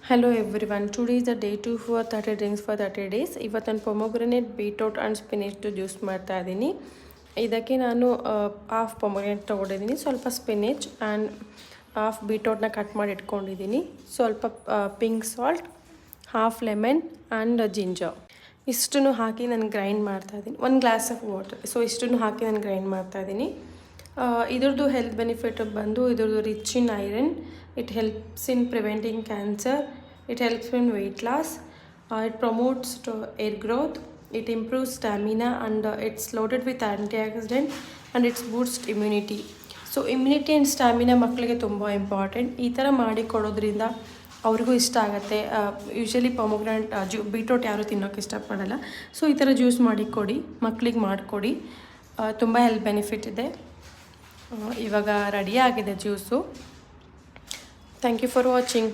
Hello everyone. Today is the day 2 for 30 drinks for 30 days. ಇವತ್ತು ನಾನು ಪೊಮೊಗ್ರನೇಟ್ beetroot and ಸ್ಪಿನೇಚ್ juice ಮಾಡ್ತಾ ಇದ್ದೀನಿ. ಇದಕ್ಕೆ ನಾನು ಹಾಫ್ ಪೊಮೊಗ್ರನೇಟ್ ತೊಗೊಂಡಿದ್ದೀನಿ, ಸ್ವಲ್ಪ ಸ್ಪಿನೇಚ್ ಆ್ಯಂಡ್ ಹಾಫ್ ಬೀಟ್ರೂಟ್ನ ಕಟ್ ಮಾಡಿ ಇಟ್ಕೊಂಡಿದ್ದೀನಿ, ಸ್ವಲ್ಪ pink salt, half lemon and ginger. ಇಷ್ಟನ್ನು ಹಾಕಿ ನಾನು ಗ್ರೈಂಡ್ ಮಾಡ್ತಾಯಿದ್ದೀನಿ. 1 ಗ್ಲಾಸ್ ಆಫ್ ವಾಟರ್. ಸೊ ಇಷ್ಟನ್ನು ಹಾಕಿ ನಾನು ಗ್ರೈಂಡ್ ಮಾಡ್ತಾಯಿದ್ದೀನಿ. ಇದ್ರದ್ದು ಹೆಲ್ತ್ ಬೆನಿಫಿಟ್ ಬಂದು ಇದ್ರದ್ದು rich in iron. It helps in preventing cancer. It helps in weight loss. It promotes to hair growth. It improves stamina and it's loaded with antioxidant and it's boosts immunity. So immunity and stamina ಮಕ್ಕಳಿಗೆ ತುಂಬ important. ಈ ಥರ ಮಾಡಿ ಕೊಡೋದ್ರಿಂದ ಅವ್ರಿಗೂ ಇಷ್ಟ ಆಗುತ್ತೆ. Usually ಪೊಮೊಗ್ರಾನೇಟ್ beetroot ಯಾರೂ ತಿನ್ನೋಕೆ ಇಷ್ಟಪಡಲ್ಲ. ಸೊ ಈ ಥರ ಜ್ಯೂಸ್ ಮಾಡಿ ಕೊಡಿ, ಮಕ್ಕಳಿಗೆ ಮಾಡಿಕೊಡಿ. ತುಂಬ ಹೆಲ್ತ್ ಬೆನಿಫಿಟ್ ಇದೆ. ಇವಾಗ ರೆಡಿ ಆಗಿದೆ juice. Thank you for watching.